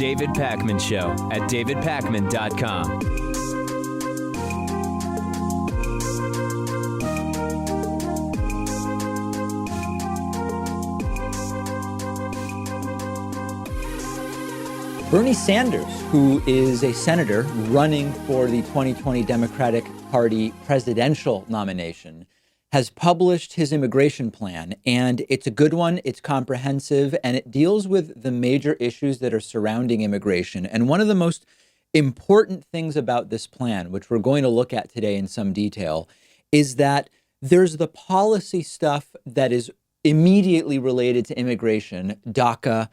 David Pakman Show at davidpakman.com. Bernie Sanders, who is a senator running for the 2020 Democratic Party presidential nomination, has published his immigration plan, and it's a good one. It's comprehensive, and it deals with the major issues that are surrounding immigration. And one of the most important things about this plan, which we're going to look at today in some detail, is that there's the policy stuff that is immediately related to immigration, DACA,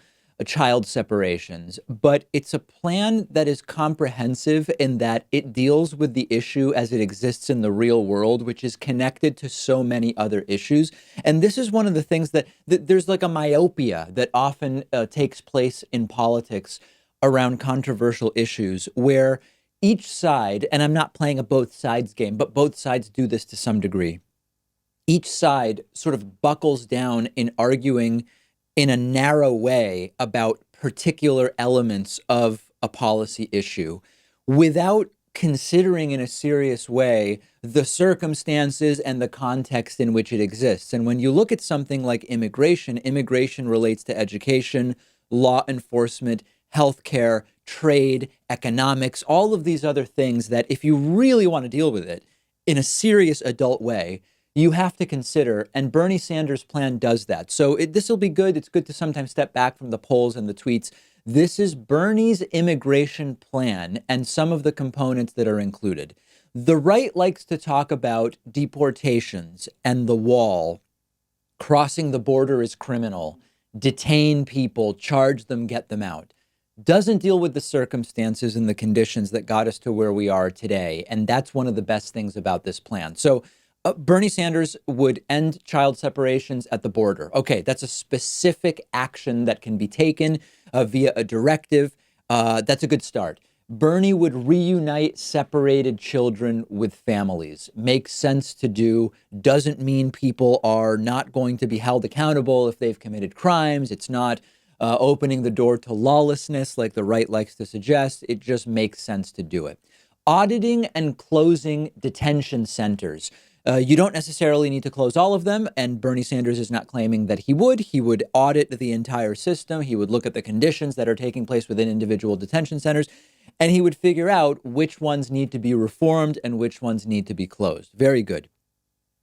child separations, but it's a plan that is comprehensive in that it deals with the issue as it exists in the real world, which is connected to so many other issues. And this is one of the things that there's like a myopia that often takes place in politics around controversial issues, where each side, and I'm not playing a both sides game, but both sides do this to some degree. Each side sort of buckles down in arguing in a narrow way about particular elements of a policy issue without considering in a serious way the circumstances and the context in which it exists. And when you look at something like immigration, immigration relates to education, law enforcement, healthcare, trade, economics, all of these other things that if you really want to deal with it in a serious adult way, you have to consider, and Bernie Sanders' plan does that. So this will be good. It's good to sometimes step back from the polls and the tweets. This is Bernie's immigration plan and some of the components that are included. The right likes to talk about deportations and the wall. Crossing the border is criminal. Detain people, charge them, get them out. Doesn't deal with the circumstances and the conditions that got us to where we are today. And that's one of the best things about this plan. So Bernie Sanders would end child separations at the border. Okay, that's a specific action that can be taken via a directive. That's a good start. Bernie would reunite separated children with families. Makes sense to do. Doesn't mean people are not going to be held accountable if they've committed crimes. It's not opening the door to lawlessness like the right likes to suggest. It just makes sense to do it. Auditing and closing detention centers. You don't necessarily need to close all of them, and Bernie Sanders is not claiming that he would. He would audit the entire system. He would look at the conditions that are taking place within individual detention centers, and he would figure out which ones need to be reformed and which ones need to be closed. Very good.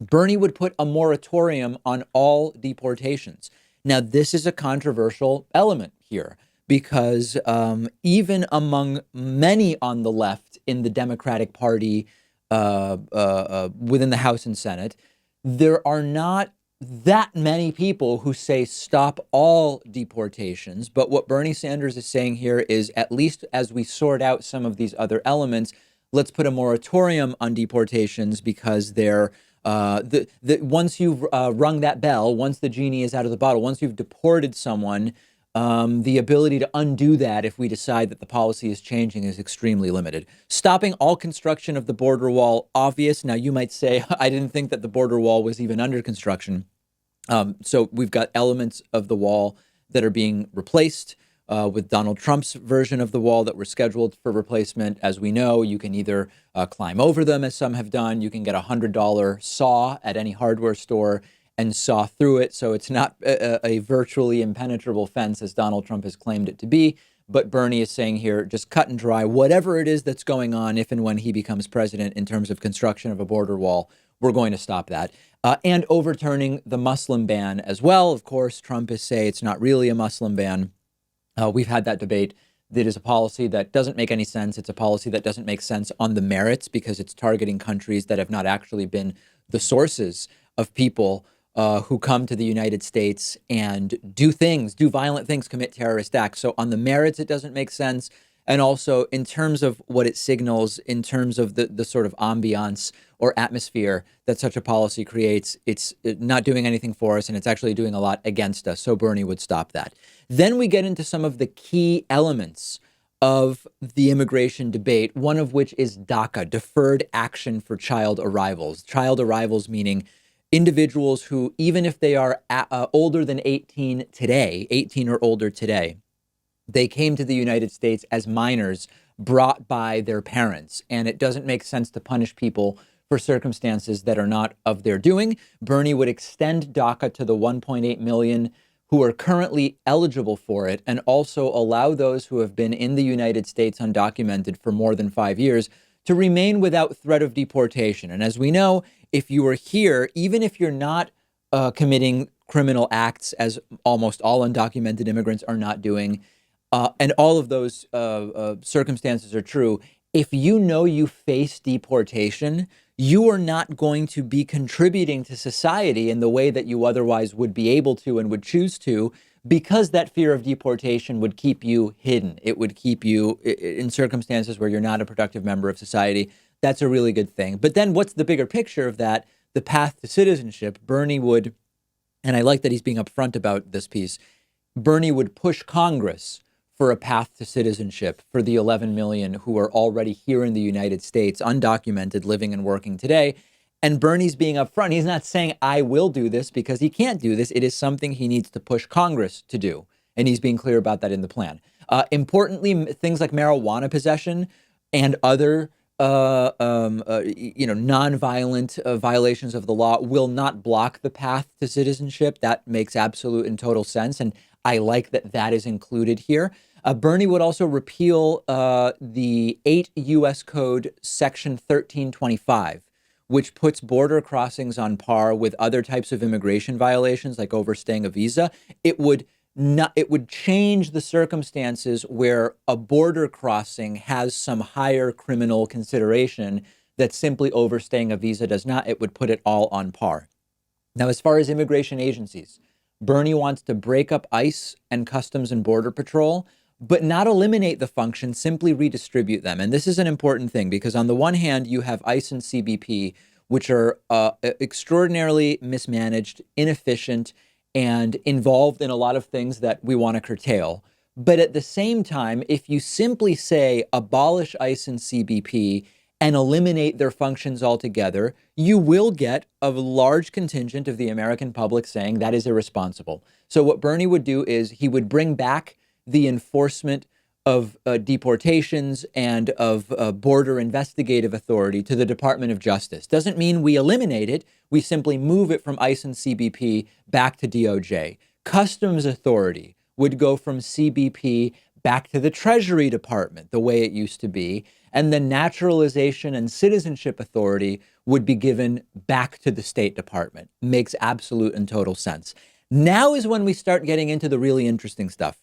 Bernie would put a moratorium on all deportations. Now, this is a controversial element here because even among many on the left in the Democratic Party, within the House and Senate, there are not that many people who say stop all deportations. But what Bernie Sanders is saying here is, at least as we sort out some of these other elements, let's put a moratorium on deportations because they're once you've rung that bell, once the genie is out of the bottle, once you've deported someone, the ability to undo that if we decide that the policy is changing is extremely limited. Stopping all construction of the border wall, obvious. Now, you might say, I didn't think that the border wall was even under construction. So we've got elements of the wall that are being replaced with Donald Trump's version of the wall that were scheduled for replacement. As we know, you can either climb over them, as some have done. You can get a $100 saw at any hardware store and saw through it. So it's not a virtually impenetrable fence as Donald Trump has claimed it to be. But Bernie is saying here, just cut and dry, whatever it is that's going on, if and when he becomes president in terms of construction of a border wall, we're going to stop that. And overturning the Muslim ban as well. Of course, Trump is saying it's not really a Muslim ban. We've had that debate. That is a policy that doesn't make any sense. It's a policy that doesn't make sense on the merits because it's targeting countries that have not actually been the sources of people who come to the United States and do violent things, commit terrorist acts. So on the merits, it doesn't make sense. And also in terms of what it signals, in terms of the sort of ambiance or atmosphere that such a policy creates, it's not doing anything for us, and it's actually doing a lot against us. So Bernie would stop that. Then we get into some of the key elements of the immigration debate, one of which is DACA, Deferred Action for Child Arrivals. Child arrivals meaning individuals who, even if they are older than 18 today, 18 or older today, They came to the United States as minors brought by their parents, and it doesn't make sense to punish people for circumstances that are not of their doing. Bernie would extend DACA to the 1.8 million who are currently eligible for it, and also allow those who have been in the United States undocumented for more than 5 years to remain without threat of deportation. And as we know, if you are here, even if you're not committing criminal acts, as almost all undocumented immigrants are not doing, and all of those circumstances are true, if you know you face deportation, you are not going to be contributing to society in the way that you otherwise would be able to and would choose to, because that fear of deportation would keep you hidden. It would keep you in circumstances where you're not a productive member of society. That's a really good thing. But then what's the bigger picture of that? The path to citizenship. Bernie would, and I like that he's being upfront about this piece, Bernie would push Congress for a path to citizenship for the 11 million who are already here in the United States, undocumented, living and working today. And Bernie's being upfront. He's not saying, I will do this, because he can't do this. It is something he needs to push Congress to do. And he's being clear about that in the plan. Importantly, things like marijuana possession and other nonviolent violations of the law will not block the path to citizenship. That makes absolute and total sense. And I like that that is included here. Bernie would also repeal the 8 U.S. Code Section 1325, which puts border crossings on par with other types of immigration violations, like overstaying a visa. It would change the circumstances where a border crossing has some higher criminal consideration that simply overstaying a visa does not. It would put it all on par. Now, as far as immigration agencies, Bernie wants to break up ICE and Customs and Border Patrol, but not eliminate the functions, simply redistribute them. And this is an important thing, because on the one hand, you have ICE and CBP, which are extraordinarily mismanaged, inefficient, and involved in a lot of things that we want to curtail. But at the same time, if you simply say abolish ICE and CBP and eliminate their functions altogether, you will get a large contingent of the American public saying that is irresponsible. So what Bernie would do is he would bring back the enforcement of deportations and of border investigative authority to the Department of Justice. Doesn't mean we eliminate it. We simply move it from ICE and CBP back to DOJ. Customs authority would go from CBP back to the Treasury Department, the way it used to be. And the naturalization and citizenship authority would be given back to the State Department. Makes absolute and total sense. Now is when we start getting into the really interesting stuff.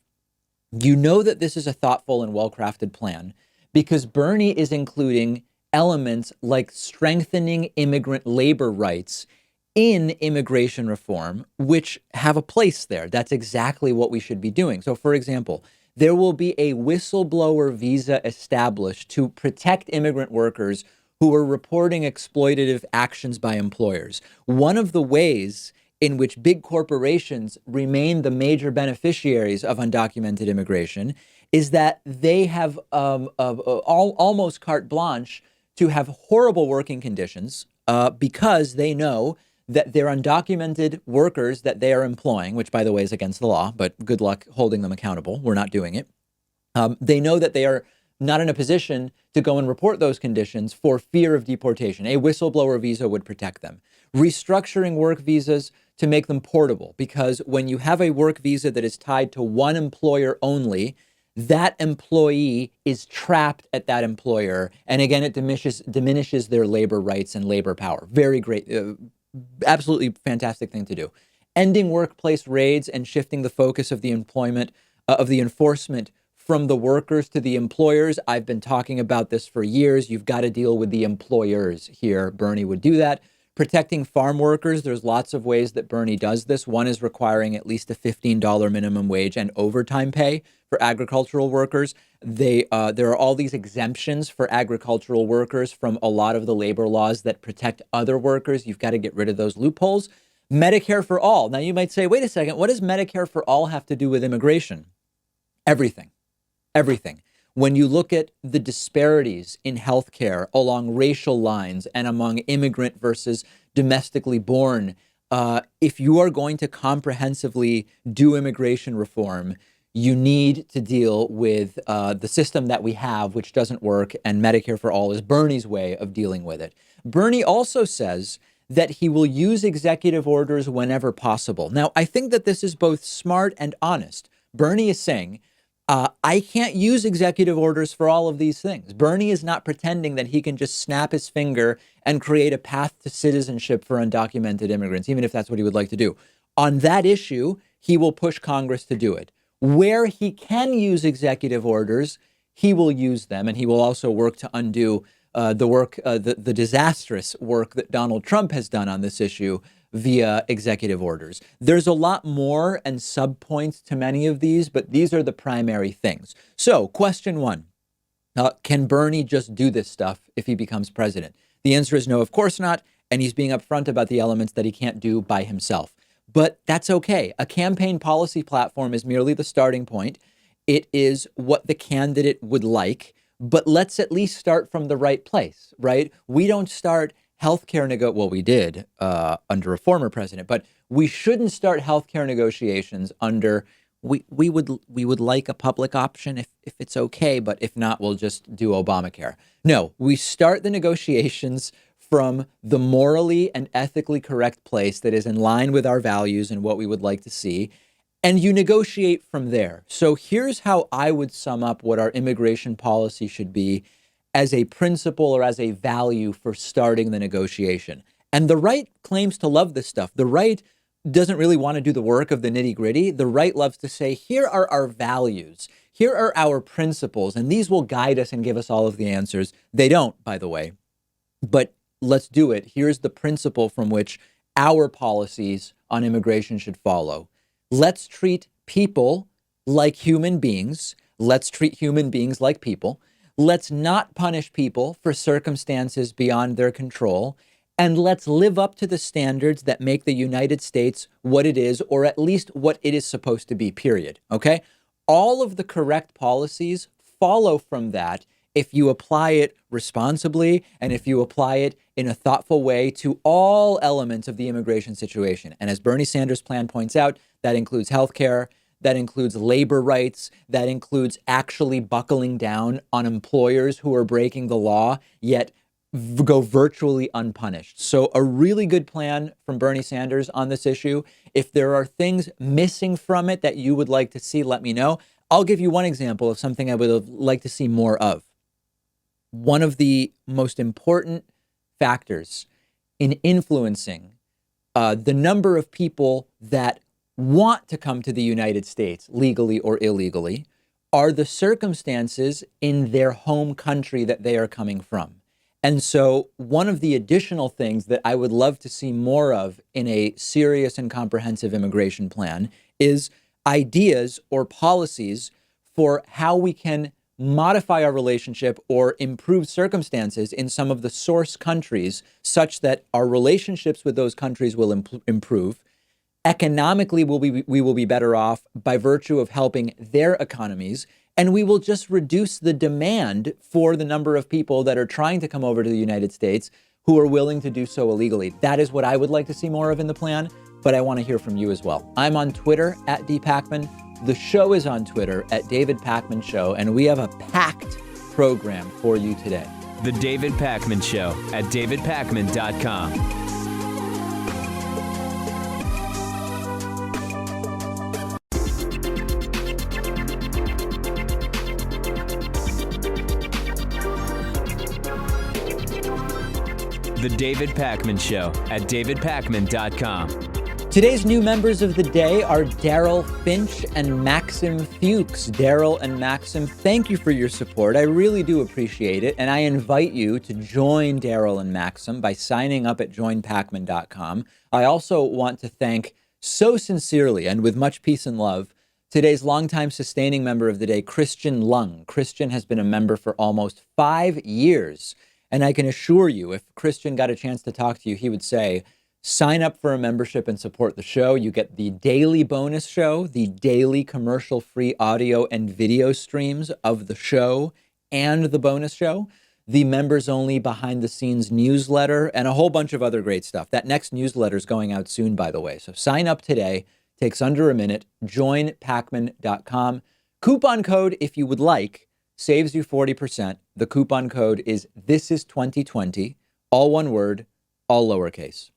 You know that this is a thoughtful and well-crafted plan because Bernie is including elements like strengthening immigrant labor rights in immigration reform, which have a place there. That's exactly what we should be doing. So, for example, there will be a whistleblower visa established to protect immigrant workers who are reporting exploitative actions by employers. One of the ways in which big corporations remain the major beneficiaries of undocumented immigration is that they have almost carte blanche to have horrible working conditions because they know that they're undocumented workers that they are employing, which, by the way, is against the law, but good luck holding them accountable. We're not doing it. They know that they are not in a position to go and report those conditions for fear of deportation. A whistleblower visa would protect them. Restructuring work visas to make them portable, because when you have a work visa that is tied to one employer only, that employee is trapped at that employer. And again, it diminishes their labor rights and labor power. Very great. Absolutely fantastic thing to do. Ending workplace raids and shifting the focus of the enforcement from the workers to the employers. I've been talking about this for years. You've got to deal with the employers here. Bernie would do that. Protecting farm workers. There's lots of ways that Bernie does this. One is requiring at least a $15 minimum wage and overtime pay for agricultural workers. There are all these exemptions for agricultural workers from a lot of the labor laws that protect other workers. You've got to get rid of those loopholes. Medicare-for-All. Now, you might say, wait a second, what does Medicare-for-All have to do with immigration? Everything. Everything. When you look at the disparities in healthcare along racial lines and among immigrant versus domestically born, if you are going to comprehensively do immigration reform, You need to deal with the system that we have, which doesn't work, and Medicare for All is Bernie's way of dealing with it. Bernie also says that he will use executive orders whenever possible. Now, I think that this is both smart and honest. Bernie is saying, I can't use executive orders for all of these things. Bernie is not pretending that he can just snap his finger and create a path to citizenship for undocumented immigrants, even if that's what he would like to do. On that issue, he will push Congress to do it. Where he can use executive orders, he will use them, and he will also work to undo the disastrous work that Donald Trump has done on this issue via executive orders. There's a lot more and subpoints to many of these, but these are the primary things. So, question one, can Bernie just do this stuff if he becomes president? The answer is no, of course not, and he's being upfront about the elements that he can't do by himself. But that's okay. A campaign policy platform is merely the starting point. It is what the candidate would like, but let's at least start from the right place, right? We don't start healthcare well, we did under a former president, but we shouldn't start healthcare negotiations under we would like a public option if it's okay, but if not, we'll just do Obamacare. No, we start the negotiations from the morally and ethically correct place that is in line with our values and what we would like to see, and you negotiate from there. So here's how I would sum up what our immigration policy should be as a principle or as a value for starting the negotiation. And the right claims to love this stuff. The right doesn't really want to do the work of the nitty-gritty. The right loves to say, here are our values. Here are our principles, and these will guide us and give us all of the answers. They don't, by the way, but let's do it. Here's the principle from which our policies on immigration should follow. Let's treat people like human beings. Let's treat human beings like people. Let's not punish people for circumstances beyond their control. And let's live up to the standards that make the United States what it is, or at least what it is supposed to be, period. Okay? All of the correct policies follow from that if you apply it responsibly and if you apply it in a thoughtful way to all elements of the immigration situation. And as Bernie Sanders' plan points out, that includes healthcare, that includes labor rights, that includes actually buckling down on employers who are breaking the law, yet go virtually unpunished. So a really good plan from Bernie Sanders on this issue. If there are things missing from it that you would like to see, let me know. I'll give you one example of something I would like to see more of. One of the most important factors in influencing the number of people that want to come to the United States, legally or illegally, are the circumstances in their home country that they are coming from. And so one of the additional things that I would love to see more of in a serious and comprehensive immigration plan is ideas or policies for how we can modify our relationship or improve circumstances in some of the source countries such that our relationships with those countries will improve. Economically, we will be better off by virtue of helping their economies, and we will just reduce the demand for the number of people that are trying to come over to the United States who are willing to do so illegally. That is what I would like to see more of in the plan, but I want to hear from you as well. I'm on Twitter at @dpacman. The show is on Twitter at David Pakman Show, and we have a packed program for you today. The David Pakman Show at davidpakman.com. The David Pakman Show at davidpakman.com. Today's new members of the day are Daryl Finch and Maxim Fuchs. Daryl and Maxim, thank you for your support. I really do appreciate it. And I invite you to join Daryl and Maxim by signing up at joinpakman.com. I also want to thank so sincerely and with much peace and love today's longtime sustaining member of the day, Christian Lung. Christian has been a member for almost 5 years. And I can assure you, if Christian got a chance to talk to you, he would say, sign up for a membership and support the show. You get the daily bonus show, the daily commercial-free audio and video streams of the show and the bonus show, the members-only behind-the-scenes newsletter, and a whole bunch of other great stuff. That next newsletter is going out soon, by the way. So sign up today Takes under a minute. Joinpacman.com. Coupon code, if you would like, saves you 40%. The coupon code is THISIS2020, all one word, all lowercase.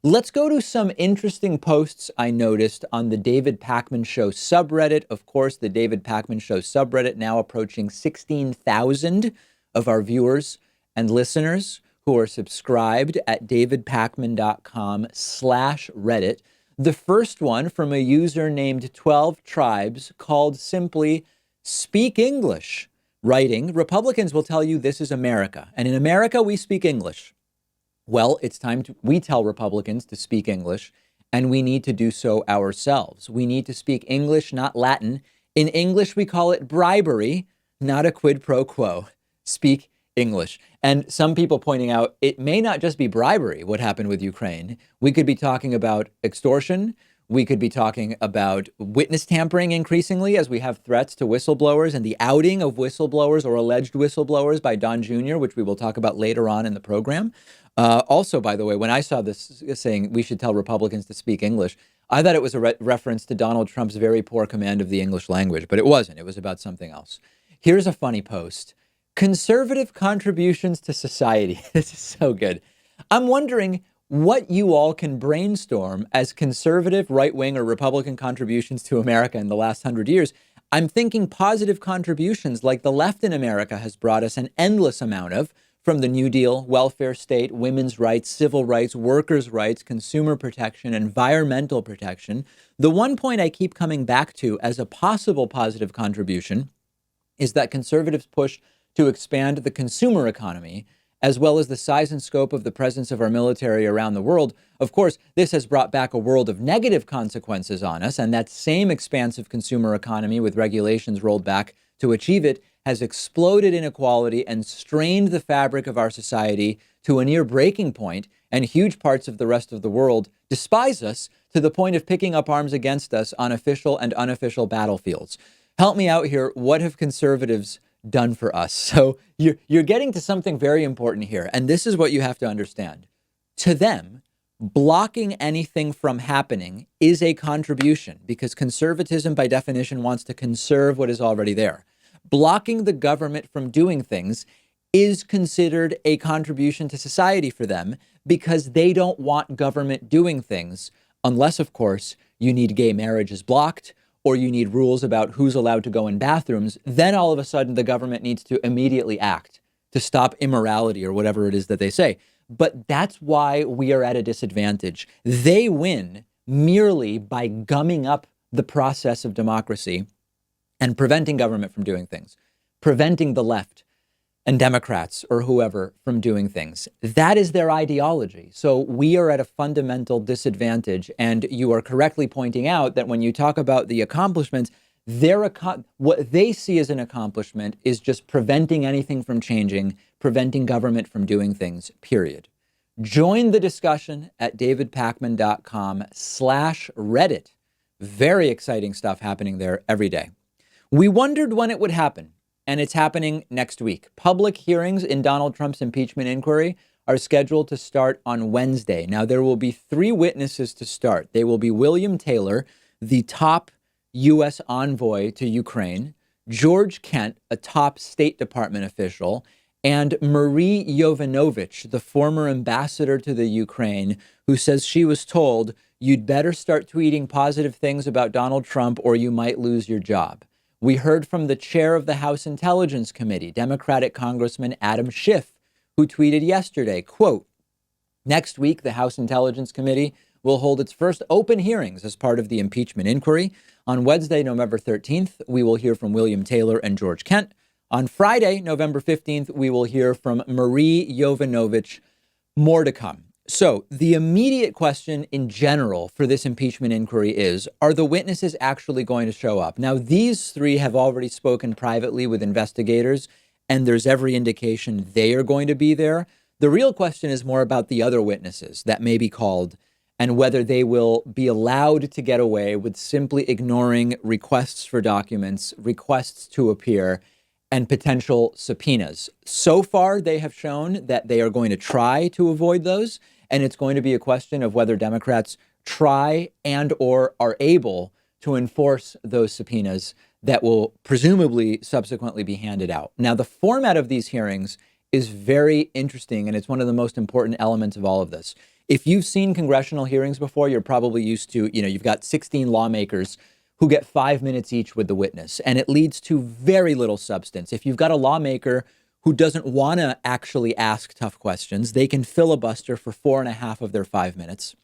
Let's go to some interesting posts I noticed on the David Pakman Show subreddit. Of course, the David Pakman Show subreddit now approaching 16,000 of our viewers and listeners who are subscribed at davidpakman.com/Reddit. The first one from a user named 12 Tribes called simply Speak English, writing, Republicans will tell you this is America, and in America we speak English. Well, it's time we tell Republicans to speak English, and we need to do so ourselves. We need to speak English, not Latin. In English, we call it bribery, not a quid pro quo. Speak English. And some people pointing out it may not just be bribery, what happened with Ukraine. We could be talking about extortion. We could be talking about witness tampering increasingly as we have threats to whistleblowers and the outing of whistleblowers or alleged whistleblowers by Don Jr., which we will talk about later on in the program. Also, by the way, when I saw this saying we should tell Republicans to speak English, I thought it was a reference to Donald Trump's very poor command of the English language, but it wasn't. It was about something else. Here's a funny post. Conservative contributions to society. This is so good. I'm wondering what you all can brainstorm as conservative, right-wing, or Republican contributions to America in the last 100 years. I'm thinking positive contributions like the left in America has brought us an endless amount of, from the New Deal, welfare state, women's rights, civil rights, workers' rights, consumer protection, environmental protection. The one point I keep coming back to as a possible positive contribution is that conservatives push to expand the consumer economy, as well as the size and scope of the presence of our military around the world. Of course, this has brought back a world of negative consequences on us, and that same expansive consumer economy with regulations rolled back to achieve it has exploded inequality and strained the fabric of our society to a near breaking point, and huge parts of the rest of the world despise us to the point of picking up arms against us on official and unofficial battlefields. Help me out here. What have conservatives done for us? So you're getting to something very important here. And this is what you have to understand. To them, blocking anything from happening is a contribution because conservatism by definition wants to conserve what is already there. Blocking the government from doing things is considered a contribution to society for them because they don't want government doing things unless, of course, you need gay marriages blocked or you need rules about who's allowed to go in bathrooms. Then all of a sudden the government needs to immediately act to stop immorality or whatever it is that they say. But that's why we are at a disadvantage. They win merely by gumming up the process of democracy and preventing government from doing things, preventing the left and Democrats or whoever from doing things. That is their ideology. So we are at a fundamental disadvantage. And you are correctly pointing out that when you talk about the accomplishments, what they see as an accomplishment is just preventing anything from changing, preventing government from doing things, period. Join the discussion at davidpakman.com/Reddit. Very exciting stuff happening there every day. We wondered when it would happen, and it's happening next week. Public hearings in Donald Trump's impeachment inquiry are scheduled to start on Wednesday. Now, there will be 3 witnesses to start. They will be William Taylor, the top U.S. envoy to Ukraine, George Kent, a top State Department official, and Marie Yovanovitch, the former ambassador to the Ukraine, who says she was told, you'd better start tweeting positive things about Donald Trump or you might lose your job. We heard from the chair of the House Intelligence Committee, Democratic Congressman Adam Schiff, who tweeted yesterday, quote, next week, the House Intelligence Committee will hold its first open hearings as part of the impeachment inquiry. On Wednesday, November 13th, we will hear from William Taylor and George Kent. On Friday, November 15th, we will hear from Marie Yovanovitch. More to come. So the immediate question in general for this impeachment inquiry is, are the witnesses actually going to show up? Now, these 3 have already spoken privately with investigators, and there's every indication they are going to be there. The real question is more about the other witnesses that may be called and whether they will be allowed to get away with simply ignoring requests for documents, requests to appear, and potential subpoenas. So far, they have shown that they are going to try to avoid those. And it's going to be a question of whether Democrats try and or are able to enforce those subpoenas that will presumably subsequently be handed out. Now, the format of these hearings is very interesting, and it's one of the most important elements of all of this. If you've seen congressional hearings before, you're probably used to, you've got 16 lawmakers who get 5 minutes each with the witness, and it leads to very little substance. If you've got a lawmaker who doesn't want to actually ask tough questions, they can filibuster for 4.5 of their 5 minutes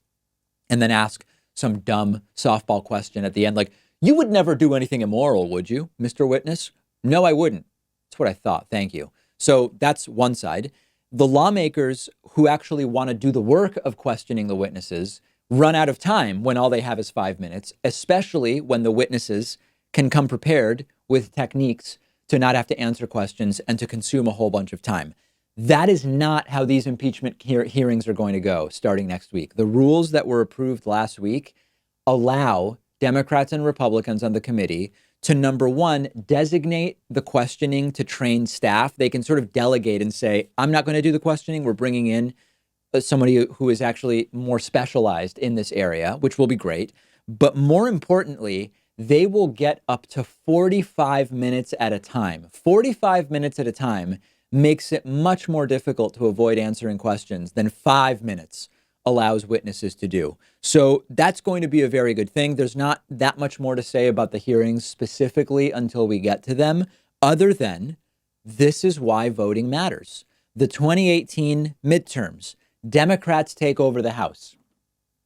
and then ask some dumb softball question at the end, like, you would never do anything immoral, would you, Mr. Witness? No, I wouldn't. That's what I thought. Thank you. So that's one side. The lawmakers who actually want to do the work of questioning the witnesses run out of time when all they have is 5 minutes, especially when the witnesses can come prepared with techniques to not have to answer questions and to consume a whole bunch of time. That is not how these impeachment hearings are going to go starting next week. The rules that were approved last week allow Democrats and Republicans on the committee to, number one, designate the questioning to trained staff. They can sort of delegate and say, I'm not going to do the questioning. We're bringing in somebody who is actually more specialized in this area, which will be great. But more importantly, they will get up to 45 minutes at a time. 45 minutes at a time makes it much more difficult to avoid answering questions than 5 minutes allows witnesses to do. So that's going to be a very good thing. There's not that much more to say about the hearings specifically until we get to them, other than this is why voting matters. The 2018 midterms, Democrats take over the House.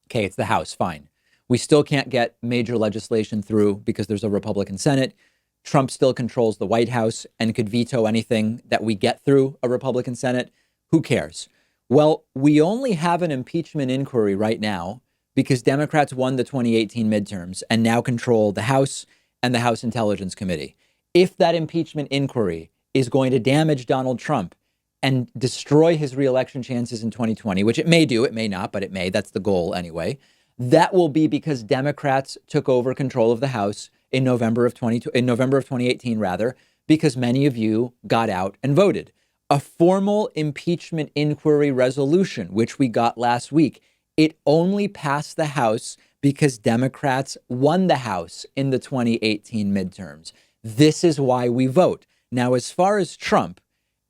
Okay, it's the House, fine. We still can't get major legislation through because there's a Republican Senate. Trump still controls the White House and could veto anything that we get through a Republican Senate. Who cares? Well, we only have an impeachment inquiry right now because Democrats won the 2018 midterms and now control the House and the House Intelligence Committee. If that impeachment inquiry is going to damage Donald Trump and destroy his reelection chances in 2020, which it may do, it may not, but it may, that's the goal anyway, that will be because Democrats took over control of the House in November of 2018, because many of you got out and voted. A formal impeachment inquiry resolution, which we got last week, it only passed the House because Democrats won the House in the 2018 midterms. This is why we vote. Now, as far as Trump,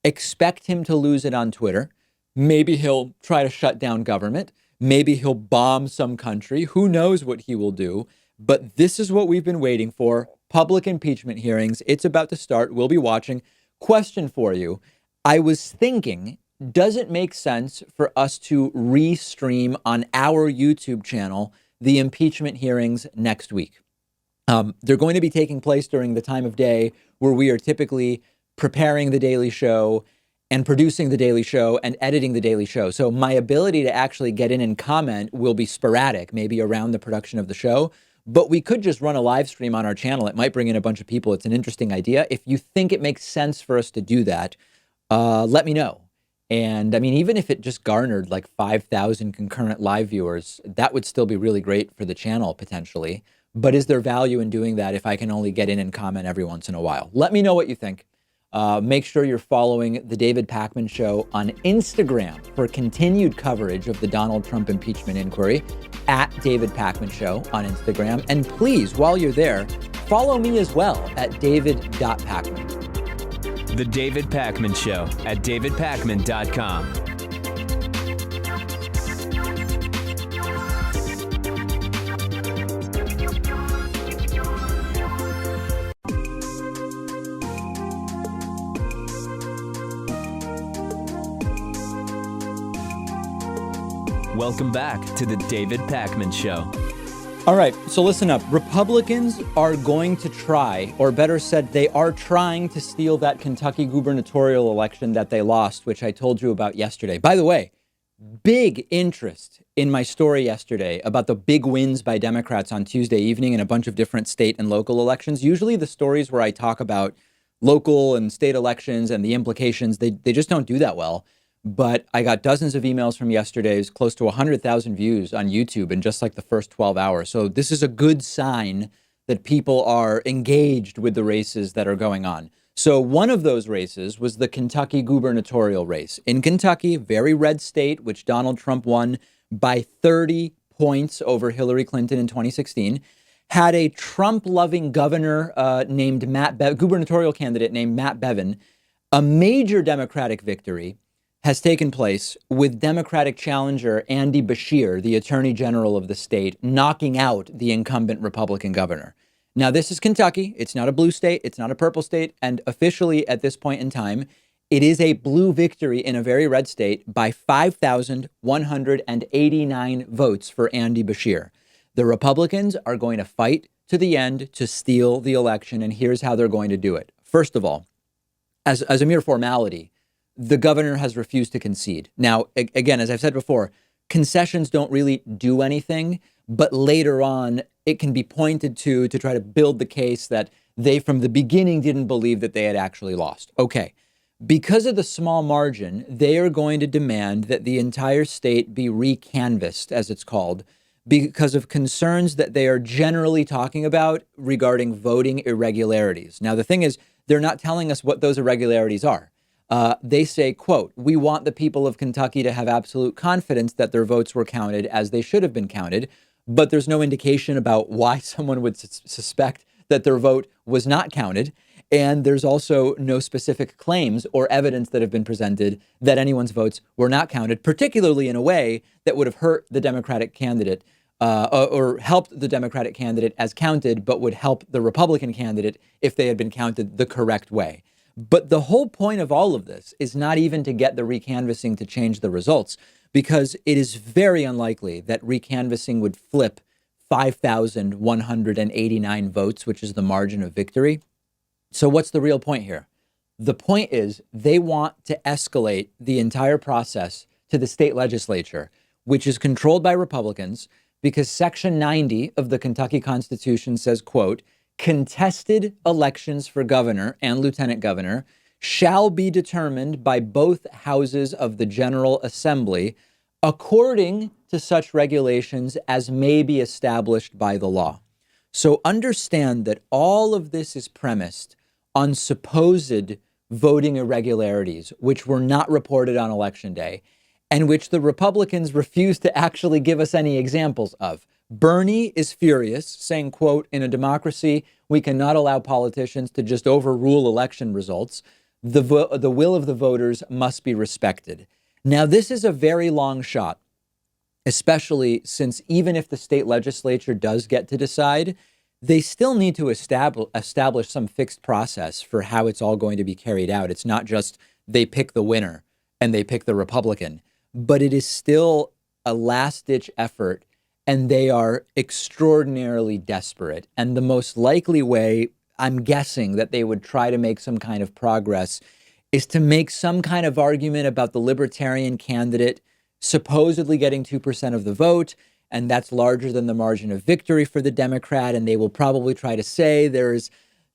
expect him to lose it on Twitter. Maybe he'll try to shut down government. Maybe he'll bomb some country. Who knows what he will do? But this is what we've been waiting for. Public impeachment hearings. It's about to start. We'll be watching. Question for you. I was thinking, does it make sense for us to restream on our YouTube channel the impeachment hearings next week? They're going to be taking place during the time of day where we are typically preparing the Daily Show and producing the Daily Show and editing the Daily Show. So my ability to actually get in and comment will be sporadic, maybe around the production of the show. But we could just run a live stream on our channel. It might bring in a bunch of people. It's an interesting idea. If you think it makes sense for us to do that, let me know. And I mean, even if it just garnered like 5,000 concurrent live viewers, that would still be really great for the channel potentially. But is there value in doing that if I can only get in and comment every once in a while? Let me know what you think. Make sure you're following The David Pakman Show on Instagram for continued coverage of the Donald Trump impeachment inquiry, at David Pakman Show on Instagram. And please, while you're there, follow me as well at david.pakman. The David Pakman Show at davidpakman.com. Welcome back to the David Pakman Show. All right, so listen up. Republicans are going to try, or better said, they are trying to steal that Kentucky gubernatorial election that they lost, which I told you about yesterday. By the way, big interest in my story yesterday about the big wins by Democrats on Tuesday evening in a bunch of different state and local elections. Usually the stories where I talk about local and state elections and the implications, they just don't do that well. But I got dozens of emails from yesterday's, close to 100,000 views on YouTube in just like the first 12 hours. So this is a good sign that people are engaged with the races that are going on. So one of those races was the Kentucky gubernatorial race. In Kentucky, very red state, which Donald Trump won by 30 points over Hillary Clinton in 2016, had a Trump-loving governor gubernatorial candidate named Matt Bevin. A major Democratic victory has taken place with Democratic challenger Andy Beshear, the Attorney General of the state, knocking out the incumbent Republican governor. Now, this is Kentucky. It's not a blue state. It's not a purple state. And officially at this point in time, it is a blue victory in a very red state by 5,189 votes for Andy Beshear. The Republicans are going to fight to the end to steal the election. And here's how they're going to do it. First of all, as a mere formality, the governor has refused to concede. Now, again, as I've said before, concessions don't really do anything, but later on, it can be pointed to try to build the case that they from the beginning didn't believe that they had actually lost. Okay, because of the small margin, they are going to demand that the entire state be recanvassed, as it's called, because of concerns that they are generally talking about regarding voting irregularities. Now, the thing is, they're not telling us what those irregularities are. They say, quote, "We want the people of Kentucky to have absolute confidence that their votes were counted as they should have been counted." But there's no indication about why someone would suspect that their vote was not counted. And there's also no specific claims or evidence that have been presented that anyone's votes were not counted, particularly in a way that would have hurt the Democratic candidate or helped the Democratic candidate as counted, but would help the Republican candidate if they had been counted the correct way. But the whole point of all of this is not even to get the recanvassing to change the results, because it is very unlikely that recanvassing would flip 5,189 votes, which is the margin of victory. So what's the real point here? The point is they want to escalate the entire process to the state legislature, which is controlled by Republicans, because Section 90 of the Kentucky Constitution says, quote, "Contested elections for governor and lieutenant governor shall be determined by both houses of the General Assembly according to such regulations as may be established by the law." So understand that all of this is premised on supposed voting irregularities, which were not reported on Election Day, and which the Republicans refuse to actually give us any examples of. Bernie is furious, saying, quote, "In a democracy, we cannot allow politicians to just overrule election results. The will of the voters must be respected." Now, this is a very long shot, especially since even if the state legislature does get to decide, they still need to establish some fixed process for how it's all going to be carried out. It's not just they pick the winner and they pick the Republican, but it is still a last-ditch effort, and they are extraordinarily desperate. And the most likely way, I'm guessing, that they would try to make some kind of progress is to make some kind of argument about the Libertarian candidate supposedly getting 2% of the vote, and that's larger than the margin of victory for the Democrat. And they will probably try to say there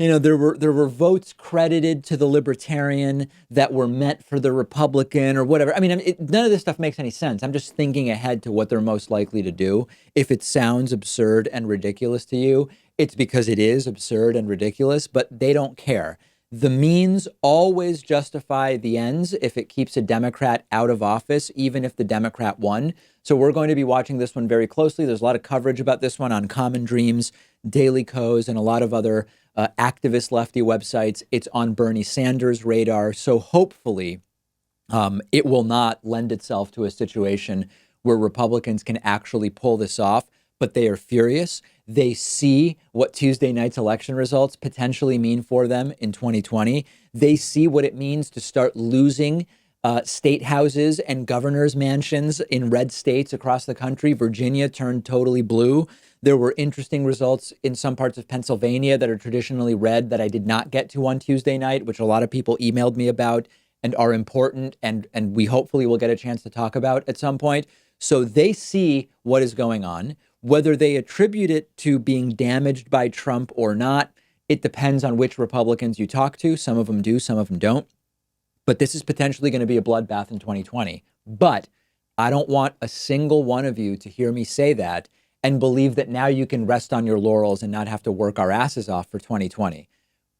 were votes credited to the Libertarian that were meant for the Republican or whatever. I mean, none of this stuff makes any sense. I'm just thinking ahead to what they're most likely to do. If it sounds absurd and ridiculous to you, it's because it is absurd and ridiculous, but they don't care. The means always justify the ends if it keeps a Democrat out of office, even if the Democrat won. So we're going to be watching this one very closely. There's a lot of coverage about this one on Common Dreams, Daily Kos, and a lot of other activist lefty websites. It's on Bernie Sanders' radar. So hopefully it will not lend itself to a situation where Republicans can actually pull this off, but they are furious. They see what Tuesday night's election results potentially mean for them in 2020. They see what it means to start losing state houses and governor's mansions in red states across the country. Virginia turned totally blue. There were interesting results in some parts of Pennsylvania that are traditionally red that I did not get to on Tuesday night, which a lot of people emailed me about and are important, and we hopefully will get a chance to talk about at some point. So they see what is going on. Whether they attribute it to being damaged by Trump or not, it depends on which Republicans you talk to. Some of them do, some of them don't. But this is potentially going to be a bloodbath in 2020. But I don't want a single one of you to hear me say that and believe that now you can rest on your laurels and not have to work our asses off for 2020.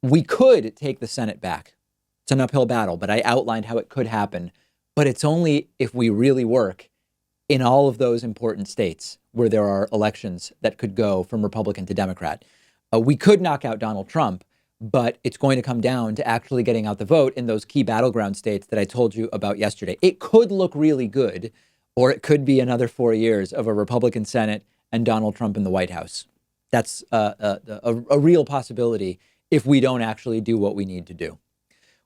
We could take the Senate back. It's an uphill battle, but I outlined how it could happen. But it's only if we really work in all of those important states. where there are elections that could go from Republican to Democrat. We could knock out Donald Trump, but it's going to come down to actually getting out the vote in those key battleground states that I told you about yesterday. It could look really good, or it could be another 4 years of a Republican Senate and Donald Trump in the White House. That's a real possibility if we don't actually do what we need to do.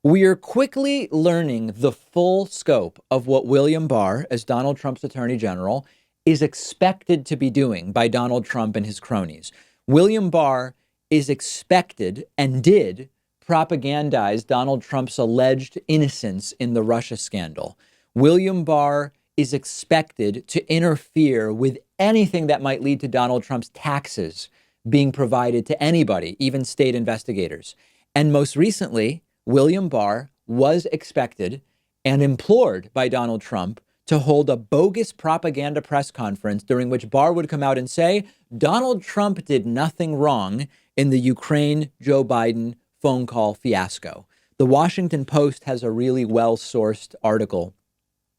We are quickly learning the full scope of what William Barr, as Donald Trump's Attorney General, is expected to be doing by Donald Trump and his cronies. William Barr is expected and did propagandize Donald Trump's alleged innocence in the Russia scandal. William Barr is expected to interfere with anything that might lead to Donald Trump's taxes being provided to anybody, even state investigators. And most recently, William Barr was expected and implored by Donald Trump to hold a bogus propaganda press conference during which Barr would come out and say, Donald Trump did nothing wrong in the Ukraine-Joe Biden phone call fiasco. The Washington Post has a really well-sourced article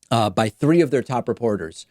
by 3 of their top reporters.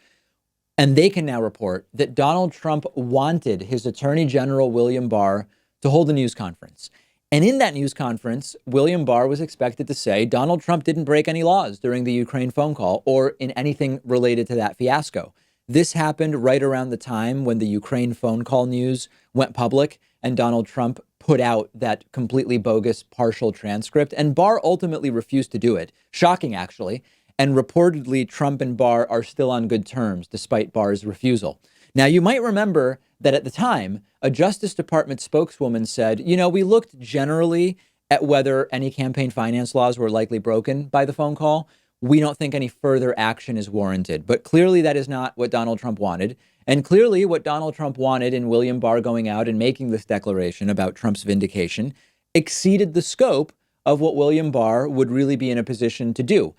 And they can now report that Donald Trump wanted his Attorney General William Barr to hold a news conference. And in that news conference, William Barr was expected to say Donald Trump didn't break any laws during the Ukraine phone call or in anything related to that fiasco. This happened right around the time when the Ukraine phone call news went public and Donald Trump put out that completely bogus partial transcript. And Barr ultimately refused to do it. Shocking, actually. And reportedly, Trump and Barr are still on good terms, despite Barr's refusal. Now, you might remember that at the time, a Justice Department spokeswoman said, we looked generally at whether any campaign finance laws were likely broken by the phone call. We don't think any further action is warranted. But clearly, that is not what Donald Trump wanted. And clearly, what Donald Trump wanted in William Barr going out and making this declaration about Trump's vindication exceeded the scope of what William Barr would really be in a position to do.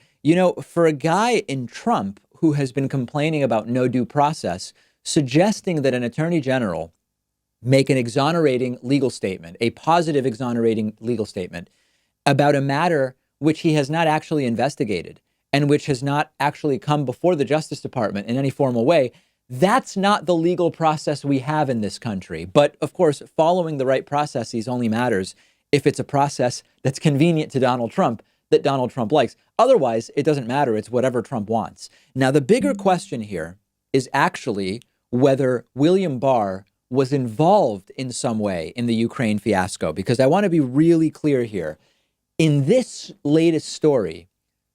For a guy in Trump who has been complaining about no due process, suggesting that an attorney general make an exonerating legal statement, a positive exonerating legal statement about a matter which he has not actually investigated and which has not actually come before the Justice Department in any formal way, that's not the legal process we have in this country. But of course, following the right processes only matters if it's a process that's convenient to Donald Trump, that Donald Trump likes. Otherwise, it doesn't matter. It's whatever Trump wants. Now, the bigger question here is actually whether William Barr was involved in some way in the Ukraine fiasco, because I want to be really clear here. In this latest story,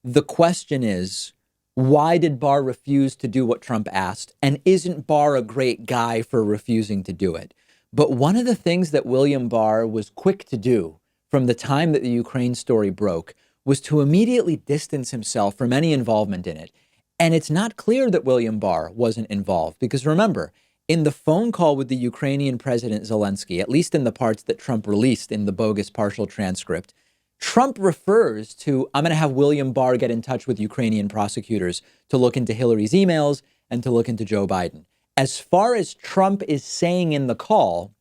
the question is, why did Barr refuse to do what Trump asked? And isn't Barr a great guy for refusing to do it? But one of the things that William Barr was quick to do from the time that the Ukraine story broke was to immediately distance himself from any involvement in it. And it's not clear that William Barr wasn't involved, because remember, in the phone call with the Ukrainian President Zelensky, at least in the parts that Trump released in the bogus partial transcript, Trump refers to, I'm going to have William Barr get in touch with Ukrainian prosecutors to look into Hillary's emails and to look into Joe Biden. As far as Trump is saying in the call,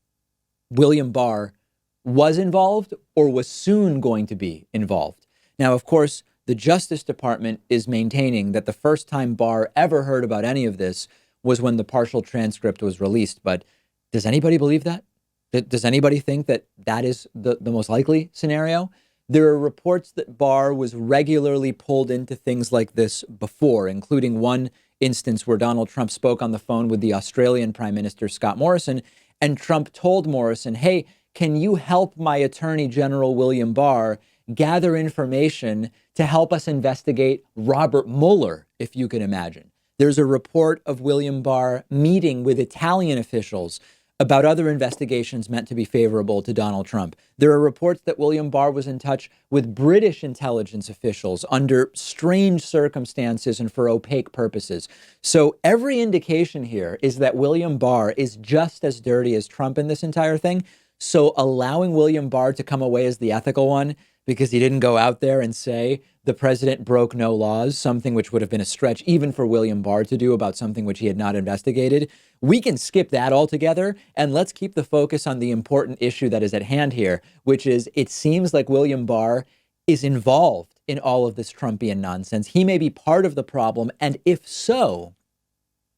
William Barr was involved or was soon going to be involved. Now, of course, the Justice Department is maintaining that the first time Barr ever heard about any of this was when the partial transcript was released. But does anybody believe that? Does anybody think that that is the most likely scenario? There are reports that Barr was regularly pulled into things like this before, including one instance where Donald Trump spoke on the phone with the Australian Prime Minister, Scott Morrison, and Trump told Morrison, hey, can you help my Attorney General William Barr gather information to help us investigate Robert Mueller, if you can imagine. There's a report of William Barr meeting with Italian officials about other investigations meant to be favorable to Donald Trump. There are reports that William Barr was in touch with British intelligence officials under strange circumstances and for opaque purposes. So every indication here is that William Barr is just as dirty as Trump in this entire thing. So allowing William Barr to come away as the ethical one because he didn't go out there and say the president broke no laws, something which would have been a stretch even for William Barr to do about something which he had not investigated. We can skip that altogether, and let's keep the focus on the important issue that is at hand here, which is it seems like William Barr is involved in all of this Trumpian nonsense. He may be part of the problem, and if so,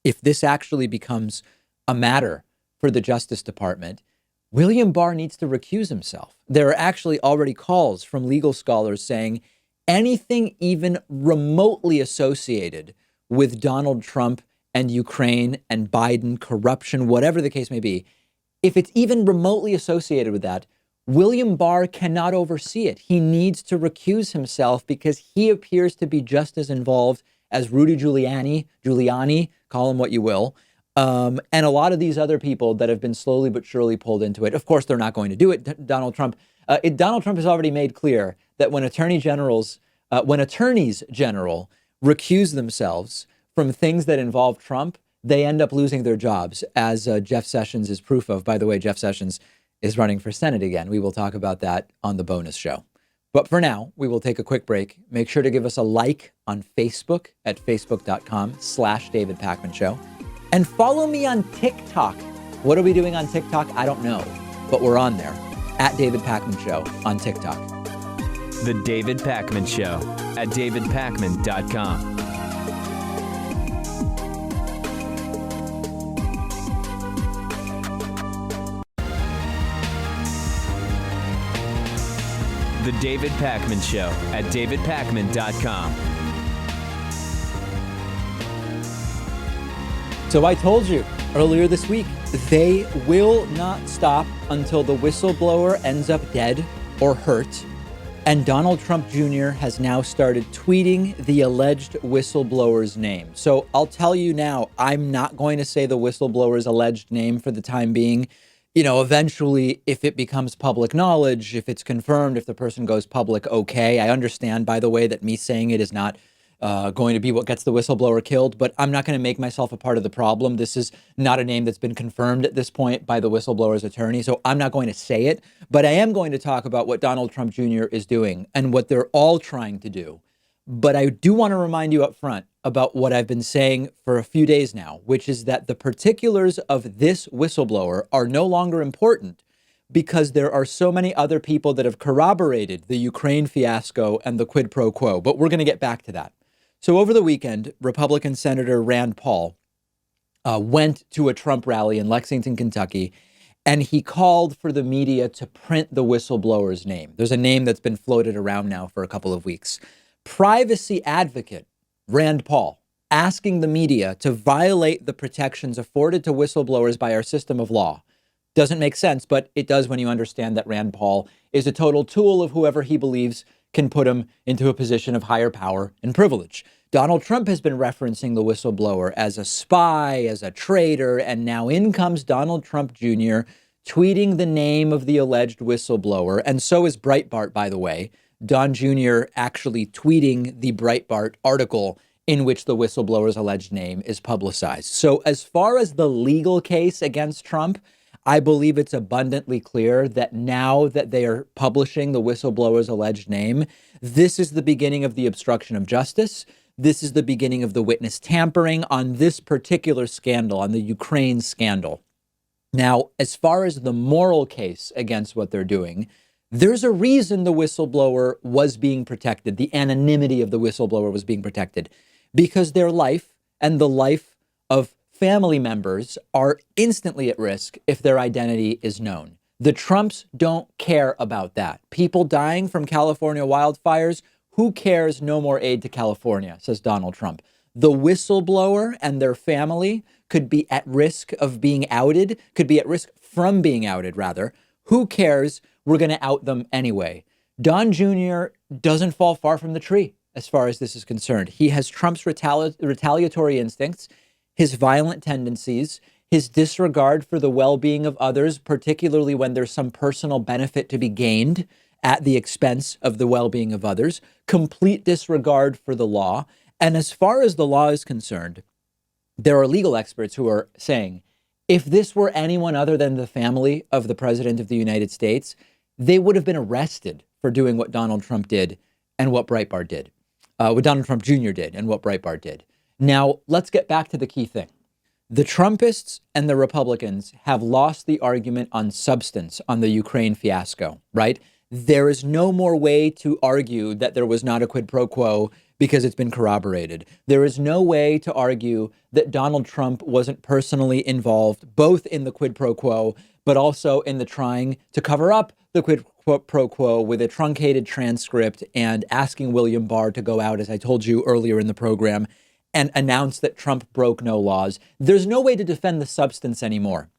if this actually becomes a matter for the Justice Department, William Barr needs to recuse himself. There are actually already calls from legal scholars saying anything even remotely associated with Donald Trump and Ukraine and Biden, corruption, whatever the case may be, if it's even remotely associated with that, William Barr cannot oversee it. He needs to recuse himself because he appears to be just as involved as Rudy Giuliani, call him what you will, and a lot of these other people that have been slowly but surely pulled into it. Of course, they're not going to do it. Donald Trump has already made clear that when attorneys general recuse themselves from things that involve Trump, they end up losing their jobs, as Jeff Sessions is proof of. By the way, Jeff Sessions is running for Senate again. We will talk about that on the bonus show. But for now, we will take a quick break. Make sure to give us a like on Facebook at facebook.com/David Pakman Show. And follow me on TikTok. What are we doing on TikTok? I don't know, but we're on there at David Pakman Show on TikTok. The David Pakman Show at davidpakman.com. The David Pakman Show at davidpakman.com. So I told you earlier this week, they will not stop until the whistleblower ends up dead or hurt. And Donald Trump Jr. has now started tweeting the alleged whistleblower's name. So I'll tell you now, I'm not going to say the whistleblower's alleged name for the time being. You know, eventually, if it becomes public knowledge, if it's confirmed, if the person goes public, okay. I understand, by the way, that me saying it is not going to be what gets the whistleblower killed, but I'm not going to make myself a part of the problem. This is not a name that's been confirmed at this point by the whistleblower's attorney, so I'm not going to say it, but I am going to talk about what Donald Trump Jr. is doing and what they're all trying to do. But I do want to remind you up front about what I've been saying for a few days now, which is that the particulars of this whistleblower are no longer important because there are so many other people that have corroborated the Ukraine fiasco and the quid pro quo. But we're going to get back to that. So over the weekend, Republican Senator Rand Paul went to a Trump rally in Lexington, Kentucky, and he called for the media to print the whistleblower's name. There's a name that's been floated around now for a couple of weeks. Privacy advocate Rand Paul asking the media to violate the protections afforded to whistleblowers by our system of law. Doesn't make sense, but it does when you understand that Rand Paul is a total tool of whoever he believes can put him into a position of higher power and privilege. Donald Trump has been referencing the whistleblower as a spy, as a traitor, and now in comes Donald Trump Jr. tweeting the name of the alleged whistleblower, and so is Breitbart, by the way. Don Jr. actually tweeting the Breitbart article in which the whistleblower's alleged name is publicized. So as far as the legal case against Trump, I believe it's abundantly clear that now that they are publishing the whistleblower's alleged name, this is the beginning of the obstruction of justice. This is the beginning of the witness tampering on this particular scandal, on the Ukraine scandal. Now, as far as the moral case against what they're doing, there's a reason the whistleblower was being protected. The anonymity of the whistleblower was being protected because their life and the life of family members are instantly at risk if their identity is known. The Trumps don't care about that. People dying from California wildfires, who cares? No more aid to California, says Donald Trump. The whistleblower and their family could be at risk of being outed, could be at risk from being outed, rather. Who cares? We're going to out them anyway. Don Jr. doesn't fall far from the tree as far as this is concerned. He has Trump's retaliatory instincts, his violent tendencies, his disregard for the well-being of others, particularly when there's some personal benefit to be gained at the expense of the well-being of others, complete disregard for the law. And as far as the law is concerned, there are legal experts who are saying, if this were anyone other than the family of the president of the United States, they would have been arrested for doing what Donald Trump did and what Breitbart did, what Donald Trump Jr. did and what Breitbart did. Now, let's get back to the key thing. The Trumpists and the Republicans have lost the argument on substance on the Ukraine fiasco, right? There is no more way to argue that there was not a quid pro quo because it's been corroborated. There is no way to argue that Donald Trump wasn't personally involved, both in the quid pro quo, but also in the trying to cover up the quid pro quo with a truncated transcript and asking William Barr to go out, as I told you earlier in the program, and announce that Trump broke no laws. There's no way to defend the substance anymore.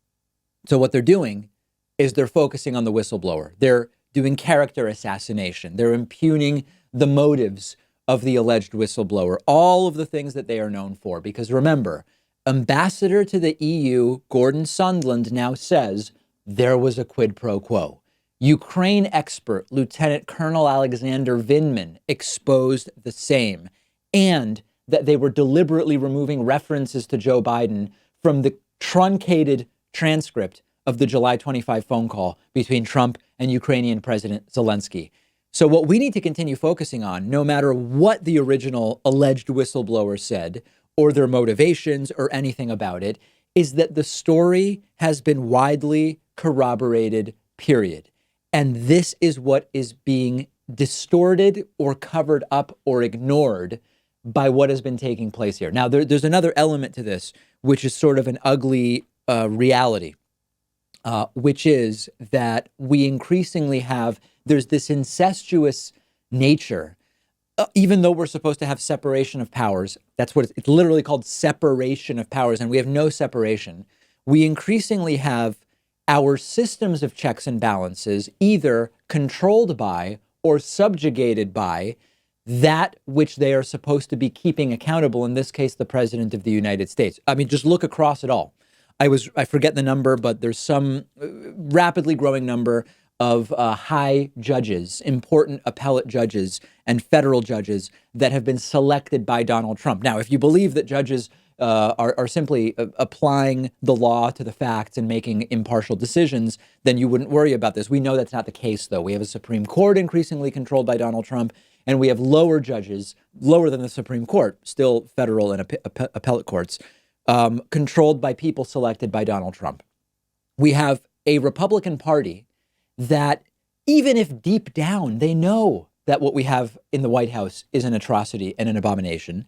So what they're doing is they're focusing on the whistleblower. They're doing character assassination. They're impugning the motives of the alleged whistleblower, all of the things that they are known for. Because remember, Ambassador to the EU, Gordon Sondland, now says there was a quid pro quo. Ukraine expert Lieutenant Colonel Alexander Vindman exposed the same, and that they were deliberately removing references to Joe Biden from the truncated transcript of the July 25 phone call between Trump and Ukrainian President Zelensky. So what we need to continue focusing on, no matter what the original alleged whistleblower said or their motivations or anything about it, is that the story has been widely corroborated, period. And this is what is being distorted or covered up or ignored by what has been taking place here. Now, there's another element to this, which is sort of an ugly reality, which is that we increasingly there's this incestuous nature, even though we're supposed to have separation of powers. That's what it's literally called, separation of powers, and we have no separation. We increasingly have our systems of checks and balances either controlled by or subjugated by that which they are supposed to be keeping accountable, in this case, the President of the United States. I mean, just look across it all. I forget the number, but there's some rapidly growing number of high judges, important appellate judges and federal judges that have been selected by Donald Trump. Now, if you believe that judges are simply applying the law to the facts and making impartial decisions, then you wouldn't worry about this. We know that's not the case, though. We have a Supreme Court increasingly controlled by Donald Trump, and we have lower judges, lower than the Supreme Court, still federal and appellate courts, controlled by people selected by Donald Trump. We have a Republican Party that, even if deep down they know that what we have in the White House is an atrocity and an abomination,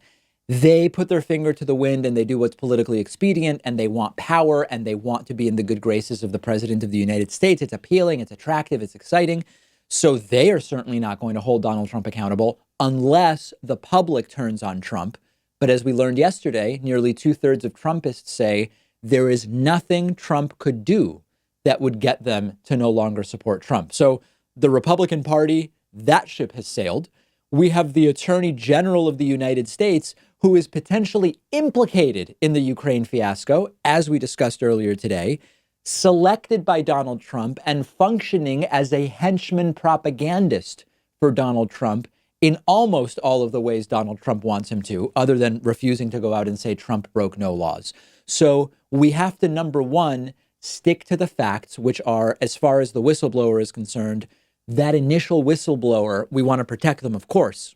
they put their finger to the wind and they do what's politically expedient, and they want power and they want to be in the good graces of the President of the United States. It's appealing, it's attractive, it's exciting. So they are certainly not going to hold Donald Trump accountable unless the public turns on Trump. But as we learned yesterday, nearly 2/3 of Trumpists say there is nothing Trump could do that would get them to no longer support Trump. So the Republican Party, that ship has sailed. We have the Attorney General of the United States, who is potentially implicated in the Ukraine fiasco, as we discussed earlier today, selected by Donald Trump and functioning as a henchman propagandist for Donald Trump in almost all of the ways Donald Trump wants him to, other than refusing to go out and say Trump broke no laws. So we have to, number one, stick to the facts, which are, as far as the whistleblower is concerned, that initial whistleblower, we want to protect them, of course,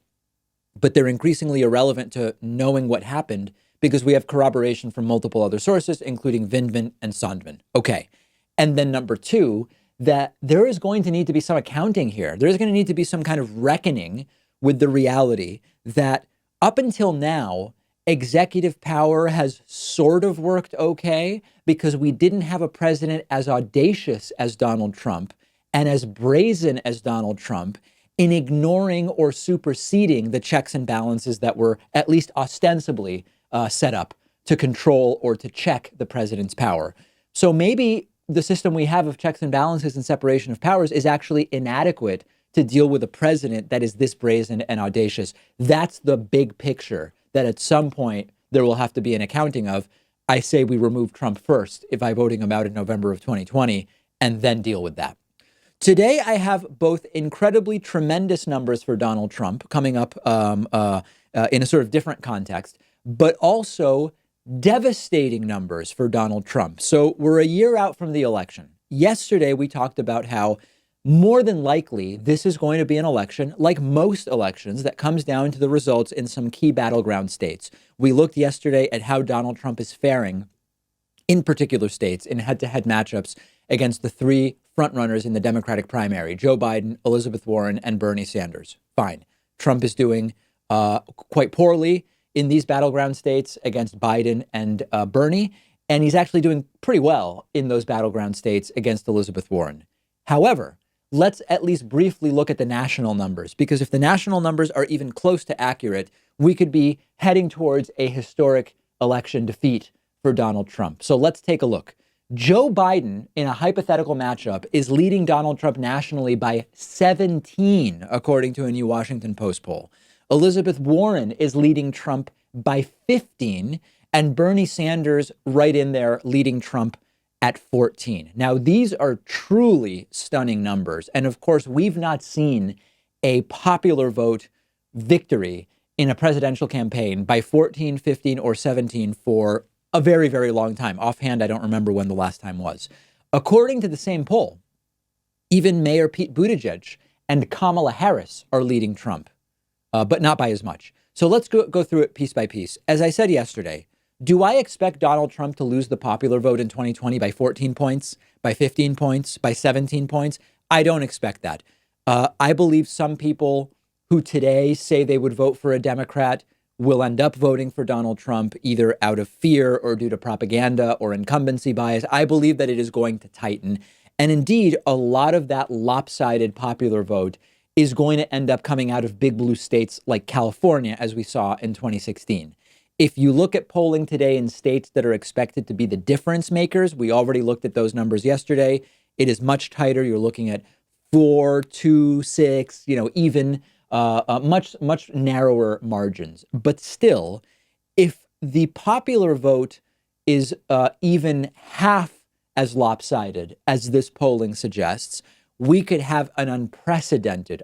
but they're increasingly irrelevant to knowing what happened because we have corroboration from multiple other sources, including Vindman and Sondman. Okay. And then number two, that there is going to need to be some accounting here. There's going to need to be some kind of reckoning with the reality that up until now, executive power has sort of worked okay because we didn't have a president as audacious as Donald Trump and as brazen as Donald Trump in ignoring or superseding the checks and balances that were at least ostensibly set up to control or to check the president's power. So maybe the system we have of checks and balances and separation of powers is actually inadequate to deal with a president that is this brazen and audacious. That's the big picture that at some point there will have to be an accounting of. I say we remove Trump first by voting him out in November of 2020 and then deal with that. Today, I have both incredibly tremendous numbers for Donald Trump coming up in a sort of different context, but also devastating numbers for Donald Trump. So we're a year out from the election. Yesterday, we talked about how more than likely this is going to be an election, like most elections, that comes down to the results in some key battleground states. We looked yesterday at how Donald Trump is faring in particular states in head-to-head matchups against the three frontrunners in the Democratic primary, Joe Biden, Elizabeth Warren, and Bernie Sanders. Fine. Trump is doing quite poorly in these battleground states against Biden and Bernie. And he's actually doing pretty well in those battleground states against Elizabeth Warren. However, let's at least briefly look at the national numbers, because if the national numbers are even close to accurate, we could be heading towards a historic election defeat for Donald Trump. So let's take a look. Joe Biden, in a hypothetical matchup, is leading Donald Trump nationally by 17, according to a new Washington Post poll. Elizabeth Warren is leading Trump by 15, and Bernie Sanders right in there leading Trump at 14. Now, these are truly stunning numbers. And of course, we've not seen a popular vote victory in a presidential campaign by 14, 15, or 17 for a very, very long time. Offhand, I don't remember when the last time was. According to the same poll, even Mayor Pete Buttigieg and Kamala Harris are leading Trump, but not by as much. So let's go through it piece by piece. As I said yesterday, do I expect Donald Trump to lose the popular vote in 2020 by 14 points, by 15 points, by 17 points? I don't expect that. I believe some people who today say they would vote for a Democrat will end up voting for Donald Trump, either out of fear or due to propaganda or incumbency bias. I believe that it is going to tighten. And indeed, a lot of that lopsided popular vote is going to end up coming out of big blue states like California, as we saw in 2016. If you look at polling today in states that are expected to be the difference makers, we already looked at those numbers yesterday. It is much tighter. You're looking at 4, 2, 6, even much narrower margins. But still, if the popular vote is even half as lopsided as this polling suggests, we could have an unprecedented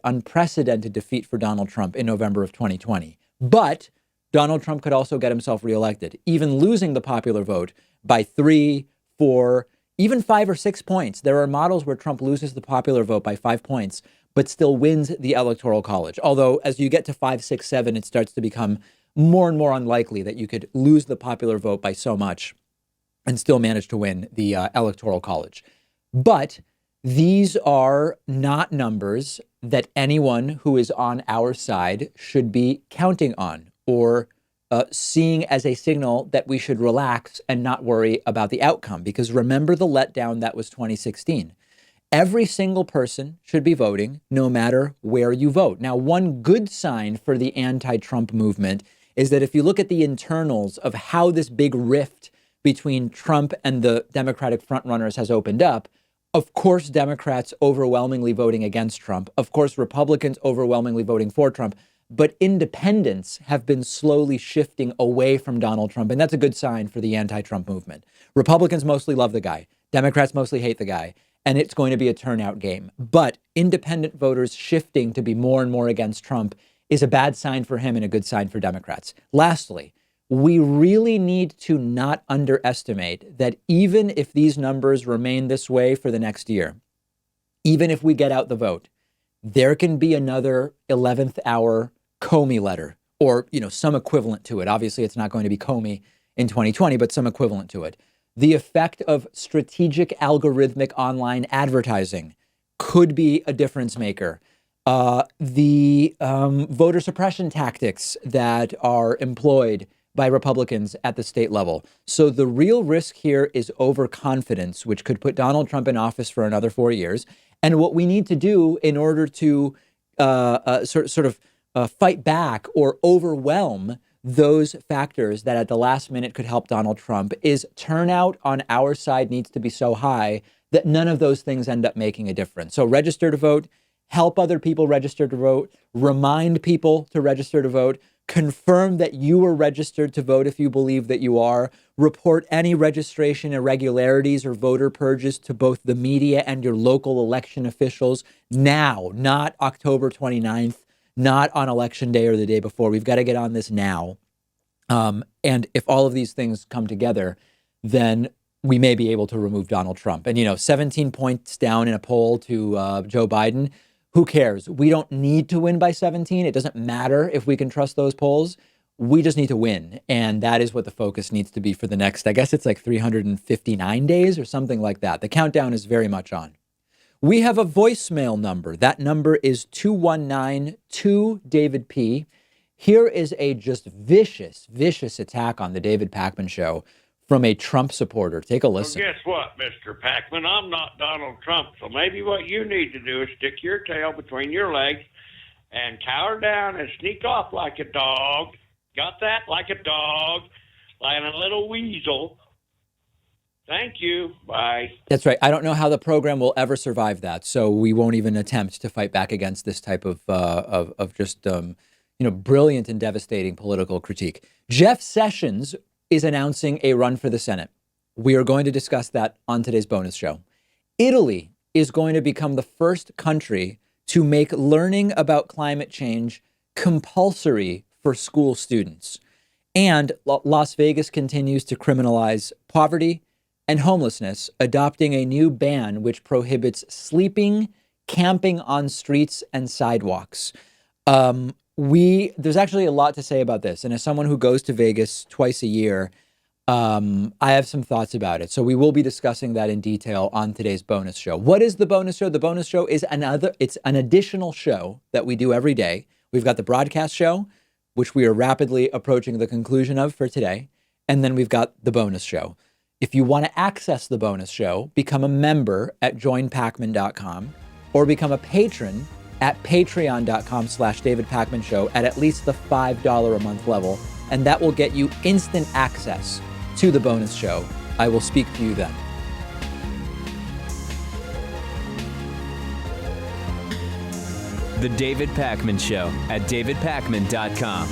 defeat for Donald Trump in November of 2020. But Donald Trump could also get himself reelected, even losing the popular vote by 3, 4, even 5 or 6 points. There are models where Trump loses the popular vote by 5 points, but still wins the Electoral College. Although as you get to 5, 6, 7, it starts to become more and more unlikely that you could lose the popular vote by so much and still manage to win the Electoral College. But these are not numbers that anyone who is on our side should be counting on or seeing as a signal that we should relax and not worry about the outcome. Because remember the letdown that was 2016. Every single person should be voting no matter where you vote. Now, one good sign for the anti-Trump movement is that if you look at the internals of how this big rift between Trump and the Democratic frontrunners has opened up, of course, Democrats overwhelmingly voting against Trump. Of course, Republicans overwhelmingly voting for Trump. But independents have been slowly shifting away from Donald Trump. And that's a good sign for the anti-Trump movement. Republicans mostly love the guy. Democrats mostly hate the guy. And it's going to be a turnout game. But independent voters shifting to be more and more against Trump is a bad sign for him and a good sign for Democrats. Lastly, we really need to not underestimate that even if these numbers remain this way for the next year, even if we get out the vote, there can be another 11th hour Comey letter or, some equivalent to it. Obviously, it's not going to be Comey in 2020, but some equivalent to it. The effect of strategic algorithmic online advertising could be a difference maker. The voter suppression tactics that are employed by Republicans at the state level. So the real risk here is overconfidence, which could put Donald Trump in office for another 4 years. And what we need to do in order to fight back or overwhelm those factors that at the last minute could help Donald Trump is turnout on our side needs to be so high that none of those things end up making a difference. So register to vote, help other people register to vote, remind people to register to vote, confirm that you are registered to vote if you believe that you are, report any registration irregularities or voter purges to both the media and your local election officials now, not October 29th, not on election day or the day before. We've got to get on this now. And if all of these things come together, then we may be able to remove Donald Trump. And, 17 points down in a poll to Joe Biden. Who cares? We don't need to win by 17. It doesn't matter if we can trust those polls. We just need to win. And that is what the focus needs to be for the next, I guess it's like 359 days or something like that. The countdown is very much on. We have a voicemail number. That number is 219-2-DAVID-P. Here is a just vicious, vicious attack on the David Pakman Show from a Trump supporter. Take a listen. Well, guess what, Mr. Pakman? I'm not Donald Trump, so maybe what you need to do is stick your tail between your legs and cower down and sneak off like a dog. Got that? Like a dog, like a little weasel. Thank you. Bye. That's right. I don't know how the program will ever survive that, so we won't even attempt to fight back against this type of just brilliant and devastating political critique. Jeff Sessions is announcing a run for the Senate. We are going to discuss that on today's bonus show. Italy is going to become the first country to make learning about climate change compulsory for school students. And Las Vegas continues to criminalize poverty and homelessness, adopting a new ban which prohibits sleeping, camping on streets and sidewalks. There's actually a lot to say about this. And as someone who goes to Vegas twice a year, I have some thoughts about it. So we will be discussing that in detail on today's bonus show. What is the bonus show? The bonus show is it's an additional show that we do every day. We've got the broadcast show, which we are rapidly approaching the conclusion of for today. And then we've got the bonus show. If you want to access the bonus show, become a member at joinpakman.com or become a patron at patreon.com/David Pakman Show at least the $5 a month level. And that will get you instant access to the bonus show. I will speak to you then. The David Pakman Show at davidpakman.com.